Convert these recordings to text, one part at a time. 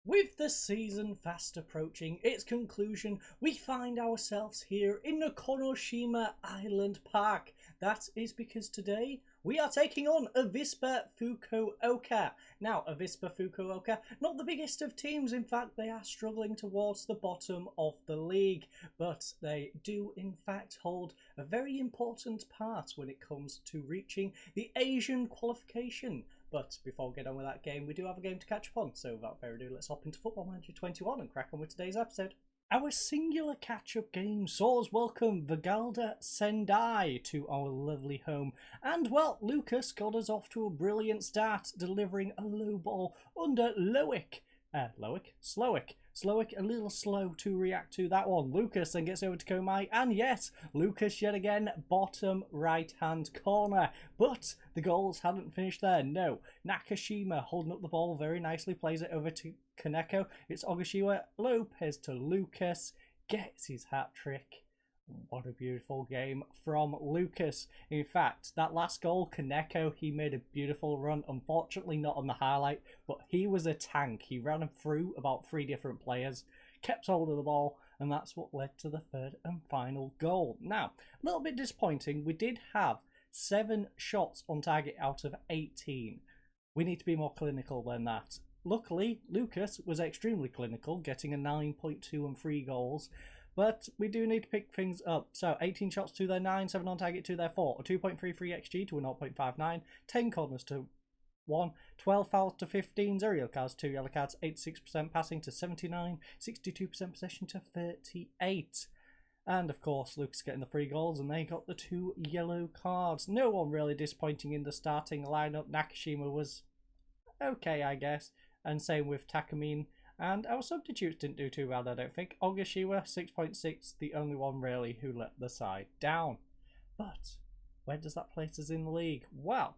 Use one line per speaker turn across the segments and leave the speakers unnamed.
With the season fast approaching its conclusion, we find ourselves here in the Konoshima Island Park. That is because today we are taking on Avispa Fukuoka. Now, Avispa Fukuoka, not the biggest of teams. In fact, they are struggling towards the bottom of the league. But they do, in fact, hold a very important part when it comes to reaching the Asian qualification. But before we get on with that game, we do have a game to catch up on. So without further ado, let's hop into Football Manager 21 and crack on with today's episode. Our singular catch-up game saw us welcome Vegalta Sendai to our lovely home. And, well, Lucas got us off to a brilliant start, delivering a low ball under Slowick, a little slow to react to that one. Lucas then gets over to Komai, and yes, Lucas yet again, bottom right-hand corner. But the goals hadn't finished there, no. Nakashima holding up the ball very nicely, plays it over to Kaneko. It's Ogashiwa, Lopez to Lucas, gets his hat-trick. What a beautiful game from Lucas. In fact, that last goal, Kaneko, he made a beautiful run. Unfortunately, not on the highlight, but he was a tank. He ran through about 3 different players, kept hold of the ball, and that's what led to the third and final goal. Now, a little bit disappointing. We did have 7 shots on target out of 18. We need to be more clinical than that. Luckily, Lucas was extremely clinical, getting a 9.2 and 3 goals. But we do need to pick things up. So 18 shots to their 9, 7 on target to their 4, a 2.33 XG to a 0.59, 10 corners to 1, 12 fouls to 15, 0 yellow cards, 2 yellow cards, 86% passing to 79, 62% possession to 38. And of course, Lucas getting the 3 goals, and they got the 2 yellow cards. No one really disappointing in the starting lineup. Nakashima was okay, I guess, and same with Takamine. And our substitutes didn't do too bad, I don't think. Ogashiwa, 6.6, the only one really who let the side down. But where does that place us in the league? Well,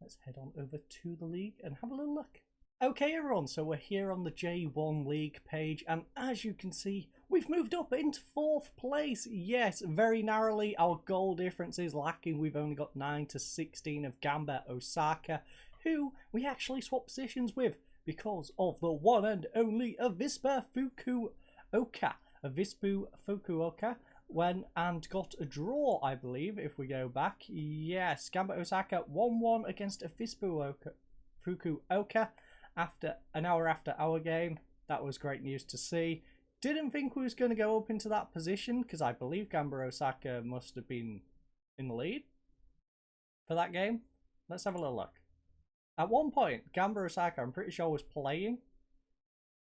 let's head on over to the league and have a little look. Okay, everyone, so we're here on the J1 League page, and as you can see, we've moved up into 4th place. Yes, very narrowly. Our goal difference is lacking. We've only got 9 to 16 of Gamba Osaka, who we actually swapped positions with, because of the one and only Avispa Fukuoka. Avispa Fukuoka went and got a draw, I believe, if we go back. Yes, Gamba Osaka 1-1 against Avispa Fukuoka after an hour after our game. That was great news to see. Didn't think we was going to go up into that position, because I believe Gamba Osaka must have been in the lead for that game. Let's have a little look. At one point, Gamba Osaka, I'm pretty sure, was playing.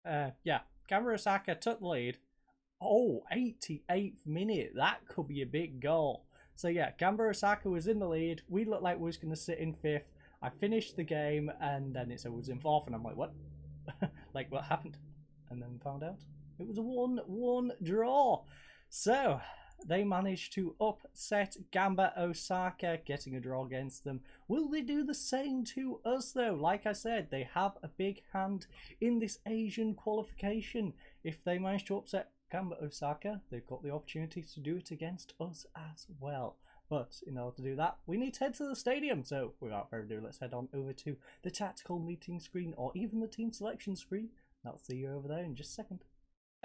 Yeah, Gamba Osaka took the lead. Oh, 88th minute. That could be a big goal. So yeah, Gamba Osaka was in the lead. We looked like we was going to sit in 5th. I finished the game, and then it said it was in 4th, and I'm like, what? Like, what happened? And then found out it was a 1-1 draw. So they managed to upset Gamba Osaka, getting a draw against them. Will they do the same to us, though? Like I said, they have a big hand in this Asian qualification. If they manage to upset Gamba Osaka, they've got the opportunity to do it against us as well. But in order to do that, we need to head to the stadium. So without further ado, let's head on over to the tactical meeting screen, or even the team selection screen. I'll see you over there in just a second.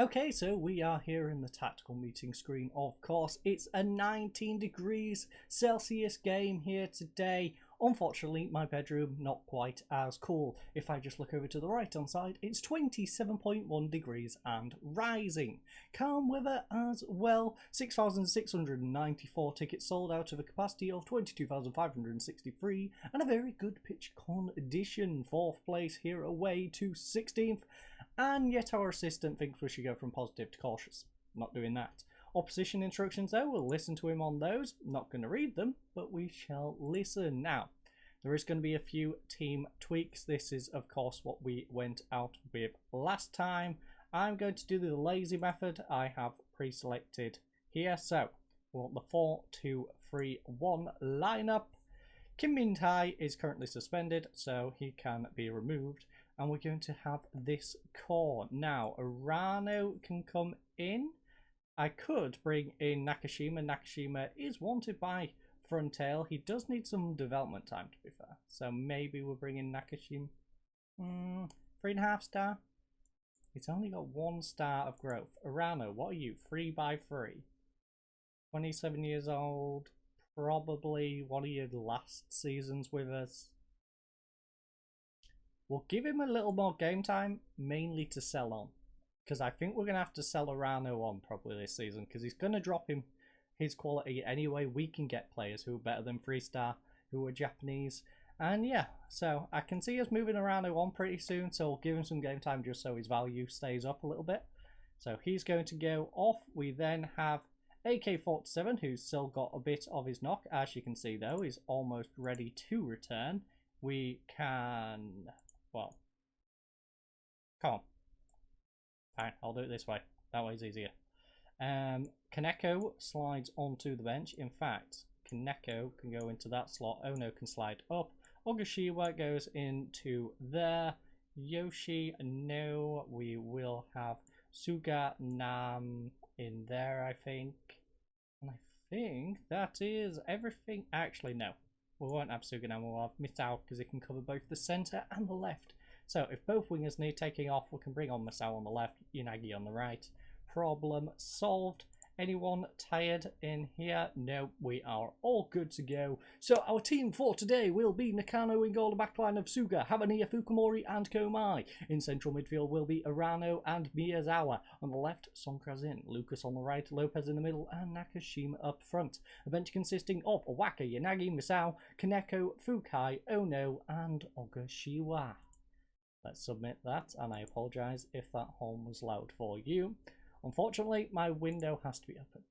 Okay, so we are here in the tactical meeting screen, of course. It's a 19 degrees Celsius game here today. Unfortunately, my bedroom not quite as cool. If I just look over to the right hand side, it's 27.1 degrees and rising. Calm weather as well. 6,694 tickets sold out of a capacity of 22,563, and a very good pitch condition. 4th place here away to 16th. And yet our assistant thinks we should go from positive to cautious. Not doing that. Opposition instructions though, we'll listen to him on those. Not going to read them, but we shall listen. Now, there is going to be a few team tweaks. This is, of course, what we went out with last time. I'm going to do the lazy method. I have pre-selected here. So, we want the 4-2-3-1 lineup. Kim Min-tae is currently suspended, so he can be removed. And we're going to have this core. Now, Arano can come in. I could bring in Nakashima. Nakashima is wanted by Frontail. He does need some development time, to be fair. So maybe we'll bring in Nakashima. 3.5 star. It's only got 1 star of growth. Arano, what are you? 3 by 3. 27 years old. Probably one of your last seasons with us. We'll give him a little more game time, mainly to sell on. Because I think we're going to have to sell Arano on probably this season. Because he's going to drop him his quality anyway. We can get players who are better than 3-star, who are Japanese. And yeah, so I can see us moving Arano on pretty soon. So we'll give him some game time just so his value stays up a little bit. So he's going to go off. We then have AK-47, who's still got a bit of his knock. As you can see though, he's almost ready to return. We can... well, come on. Fine, I'll do it this way. That way's easier. Kaneko slides onto the bench. In fact, Kaneko can go into that slot. Ono can slide up. Ogashiwa goes into there. Yoshi, no. We will have Suga Nam in there, I think. And I think that is everything. Actually, no. We won't have Suga Nam. We'll have Misao because it can cover both the centre and the left. So if both wingers need taking off, we can bring on Misao on the left, Yanagi on the right. Problem solved. Anyone tired in here? No, we are all good to go. So our team for today will be Nakano in goal, the backline of Suga, Havaniya, Fukumori and Komai. In central midfield will be Arano and Miyazawa. On the left, Sonkrazin, Lucas on the right, Lopez in the middle and Nakashima up front. A bench consisting of Waka, Yanagi, Misao, Kaneko, Fukai, Ono and Ogashiwa. Let's submit that, and I apologise if that horn was loud for you. Unfortunately, my window has to be open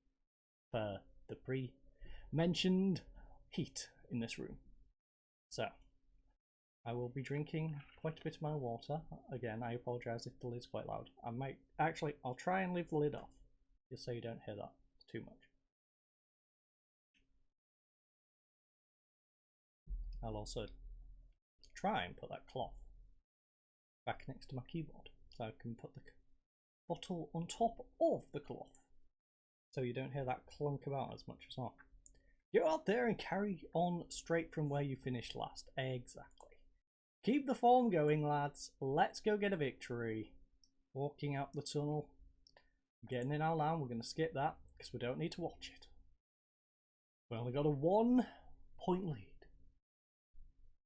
for the pre-mentioned heat in this room. So, I will be drinking quite a bit of my water. Again, I apologise if the lid's quite loud. I might, actually, I'll try and leave the lid off, just so you don't hear that too much. I'll also try and put that cloth back next to my keyboard, so I can put the bottle on top of the cloth, so you don't hear that clunk about as much as well. Go out there and carry on straight from where you finished last. Exactly. Keep the form going, lads. Let's go get a victory. Walking out the tunnel. Getting in our line. We're going to skip that because we don't need to watch it. We only got a 1-point lead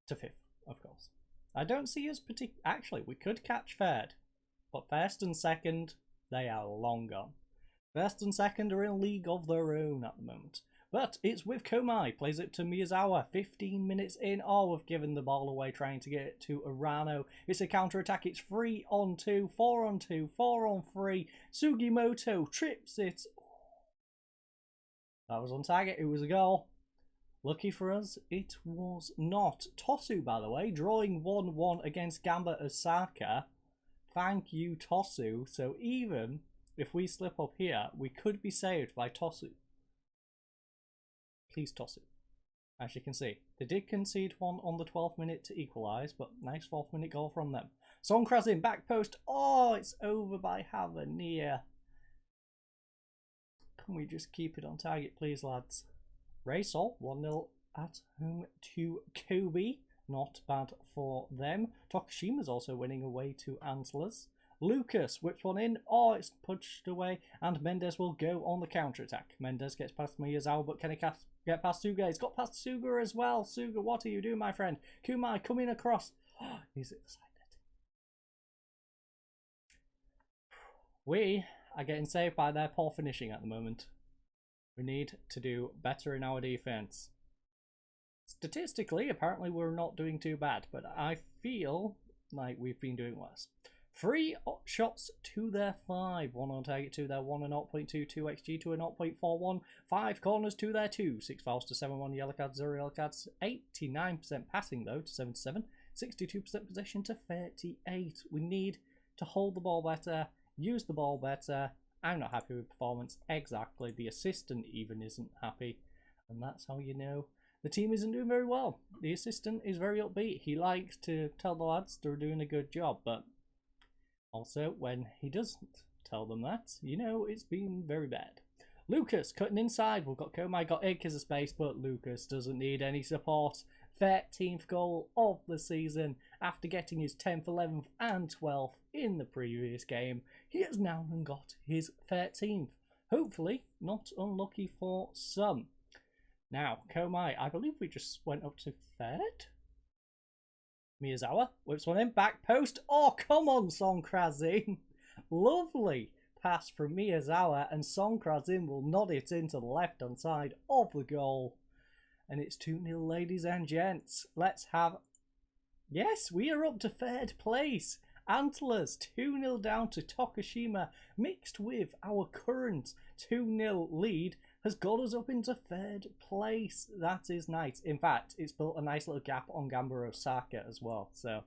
to 5th, of course. I don't see us particularly... Actually, we could catch third. But first and second, they are long gone. First and second are in a league of their own at the moment. But it's with Komai. Plays it to Miyazawa. 15 minutes in. Oh, we've given the ball away trying to get it to Arano. It's a counter-attack. It's 3-on-2, 4-on-2, 4-on-3. Sugimoto trips it. That was on target. It was a goal. Lucky for us, it was not. Tosu, by the way, drawing 1-1 against Gamba Osaka. Thank you, Tosu. So even if we slip up here, we could be saved by Tosu. Please, Tosu. As you can see, they did concede one on the 12th minute to equalise, but nice 4th minute goal from them. Sonkrazin, back post. Oh, it's over by Havaniya. Can we just keep it on target, please, lads? Raysol, 1-0 at home to Kobe. Not bad for them. Tokushima's also winning away to Antlers. Lucas whips one in. Oh, it's punched away. And Mendes will go on the counter-attack. Mendes gets past Miyazawa, but can he get past Suga? He's got past Suga as well. Suga, what are you doing, my friend? Kumai coming across. Oh, he's at the side net. We are getting saved by their poor finishing at the moment. We need to do better in our defense. Statistically, apparently we're not doing too bad, but I feel like we've been doing worse. 3 shots to their 5. 1 on target to their 1 and 0.22 XG to a 0.41. 5 corners to their 2. 6 fouls to 7-1 yellow cards, 0 yellow cards. 89% passing though to 77. 62% possession to 38. We need to hold the ball better, use the ball better. I'm not happy with performance. Exactly. The assistant even isn't happy. And that's how you know the team isn't doing very well. The assistant is very upbeat. He likes to tell the lads they're doing a good job. But also, when he doesn't tell them that, you know it's been very bad. Lucas cutting inside. We've got Komai, got acres of space, but Lucas doesn't need any support. 13th goal of the season after getting his 10th, 11th and 12th in the previous game. He has now got his 13th. Hopefully not unlucky for some. Now, Komai, I believe we just went up to 3rd. Miyazawa whips one in, back post. Oh, come on, Songkrazin. Lovely pass from Miyazawa, and Songkrazin will nod it into the left-hand side of the goal. And it's 2-0, ladies and gents. Let's have... Yes, we are up to 3rd place. Antlers 2-0 down to Tokushima, mixed with our current 2-0 lead, has got us up into 3rd place. That is nice. In fact, it's built a nice little gap on Gamba Osaka as well. So,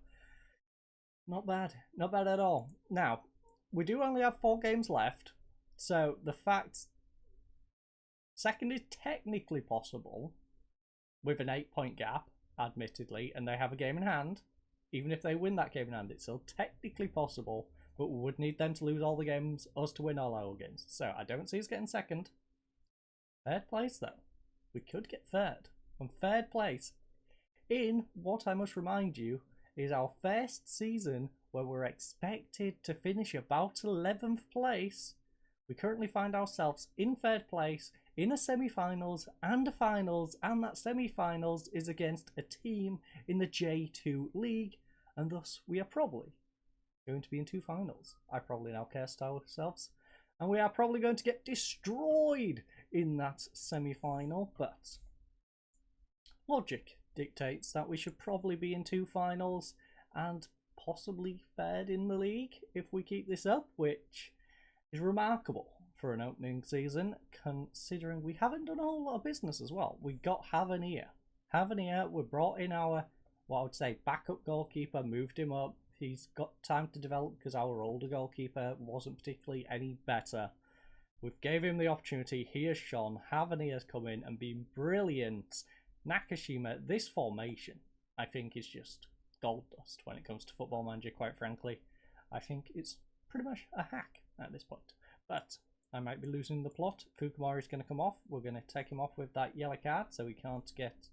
not bad. Not bad at all. Now, we do only have 4 games left. So, the fact 2nd is technically possible with an 8-point gap, admittedly, and they have a game in hand. Even if they win that game in hand, it's still technically possible, but we would need them to lose all the games, us to win all our games. So, I don't see us getting 2nd. 3rd place though. We could get 3rd. From 3rd place in what I must remind you is our first season where we're expected to finish about 11th place. We currently find ourselves in 3rd place in a semi-finals and a finals, and that semi-finals is against a team in the J2 league, and thus we are probably going to be in 2 finals. I probably now cast ourselves, and we are probably going to get destroyed in that semi-final, but logic dictates that we should probably be in 2 finals and possibly 3rd in the league if we keep this up, which is remarkable for an opening season, considering we haven't done a whole lot of business as well. We got Havanir. We brought in our, what I would say, backup goalkeeper, moved him up. He's got time to develop because our older goalkeeper wasn't particularly any better. We've gave him the opportunity. He has shone. Havanir has come in and been brilliant. Nakashima, this formation, I think, is just gold dust when it comes to Football Manager, quite frankly. I think it's pretty much a hack at this point. But I might be losing the plot. Fukuoka is going to come off. We're going to take him off with that yellow card, so we can't get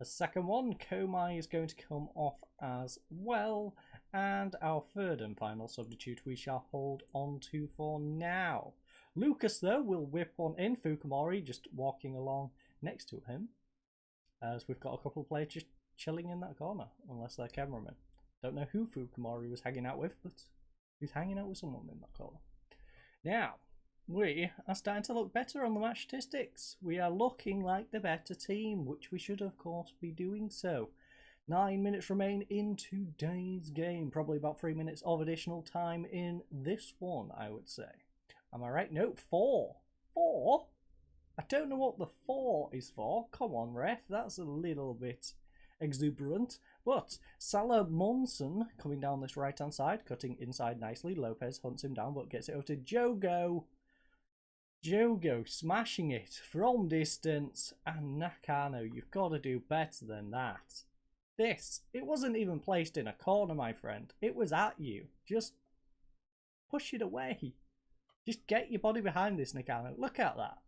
a second one. Komai is going to come off as well. And our 3rd and final substitute we shall hold on to for now. Lucas, though, will whip one in. Fukuoka just walking along next to him, as we've got a couple of players just chilling in that corner, unless they're cameramen. Don't know who Fukuoka was hanging out with, but he's hanging out with someone in that corner. Now, we are starting to look better on the match statistics. We are looking like the better team, which we should, of course, be doing so. 9 minutes remain in today's game. Probably about 3 minutes of additional time in this one, I would say. Am I right? No, 4. 4? I don't know what the 4 is for. Come on, ref. That's a little bit exuberant. But Salah Monson coming down this right-hand side, cutting inside nicely. Lopez hunts him down, but gets it over to Jogo. Jogo smashing it from distance. And Nakano, you've got to do better than that. This, it wasn't even placed in a corner, my friend. It was at you. Just push it away. Just get your body behind this, Nakano. Look at that.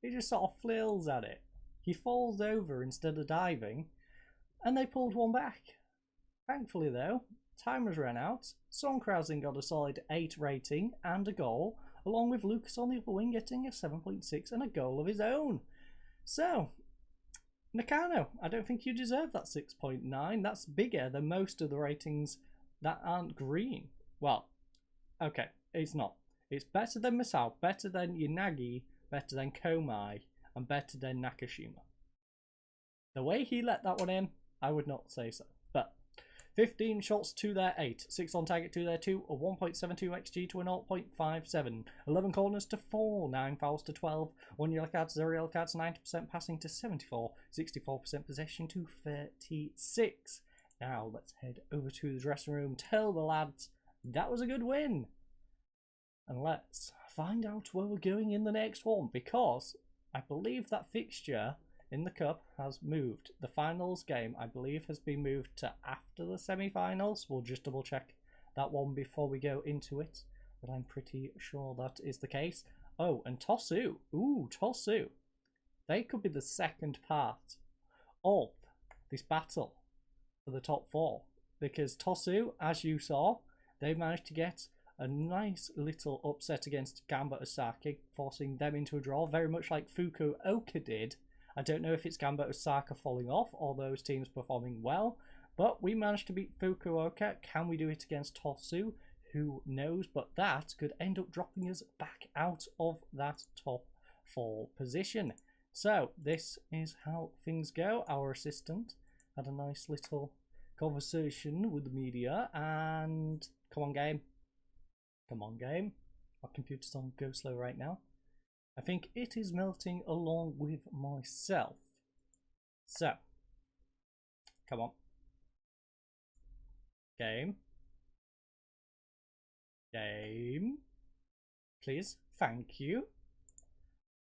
He just sort of flails at it. He falls over instead of diving, and they pulled one back. Thankfully, though, time has run out. Songkrazin got a solid 8 rating and a goal, along with Lucas on the upper wing getting a 7.6 and a goal of his own. So, Nakano, I don't think you deserve that 6.9. That's bigger than most of the ratings that aren't green. Well, okay, it's not. It's better than Misao, better than Yanagi, better than Komai, and better than Nakashima. The way he let that one in, I would not say so. But 15 shots to their 8, 6 on target to their 2, a 1.72 XG to a 0.57, 11 corners to 4, 9 fouls to 12, 1 yellow cards, 0 yellow cards, 90% passing to 74, 64% possession to 36. Now let's head over to the dressing room, tell the lads that was a good win. And let's find out where we're going in the next one, because I believe that fixture in the cup has moved. The finals game, I believe, has been moved to after the semi-finals. We'll just double check that one before we go into it, but I'm pretty sure that is the case. Oh, and Tosu. Ooh, Tosu. They could be the second part of this battle for the top 4. Because Tosu, as you saw, they managed to get a nice little upset against Gamba Osaka, forcing them into a draw, very much like Fukuoka did. I don't know if it's Gamba Osaka falling off or those teams performing well, but we managed to beat Fukuoka. Can we do it against Tosu? Who knows? But that could end up dropping us back out of that top 4 position. So this is how things go. Our assistant had a nice little conversation with the media, and come on game. My computer's on go slow right now. I think it is melting along with myself. So come on, game, please, thank you.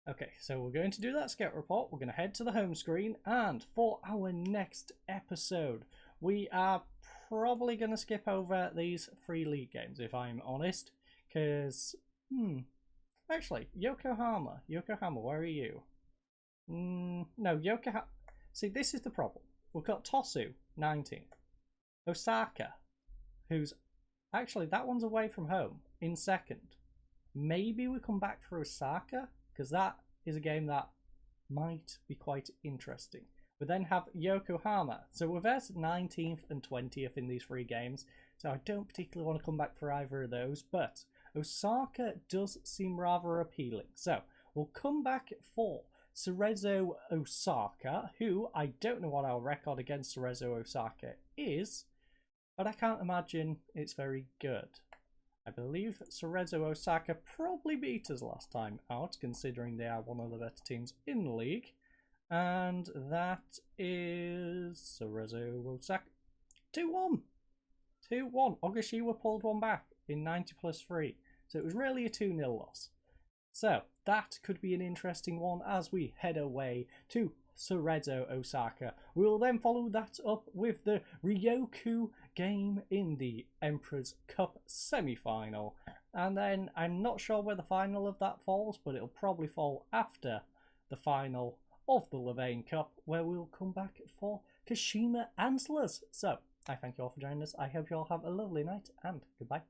Okay, so we're going to do that scout report. We're going to head to the home screen, and for our next episode, we are probably going to skip over these 3 league games, if I'm honest, because, actually, Yokohama, where are you? No, Yokohama, see, this is the problem. We've got Tosu, 19th, Osaka, who's, actually, that one's away from home, in 2nd. Maybe we come back for Osaka, because that is a game that might be quite interesting. We then have Yokohama. So we're at 19th and 20th in these 3 games, so I don't particularly want to come back for either of those, but Osaka does seem rather appealing. So we'll come back for Cerezo Osaka, who I don't know what our record against Cerezo Osaka is, but I can't imagine it's very good. I believe Cerezo Osaka probably beat us last time out, considering they are one of the better teams in the league. And that is Cerezo Osaka. 2-1. 2-1. Ogashiwa pulled one back in 90+3. So it was really a 2-0 loss. So that could be an interesting one as we head away to Cerezo Osaka. We will then follow that up with the Ryoku game in the Emperor's Cup semi-final, and then I'm not sure where the final of that falls, but it'll probably fall after the final of the Levain Cup, where we'll come back for Kashima Antlers. So I thank you all for joining us. I hope you all have a lovely night, and goodbye.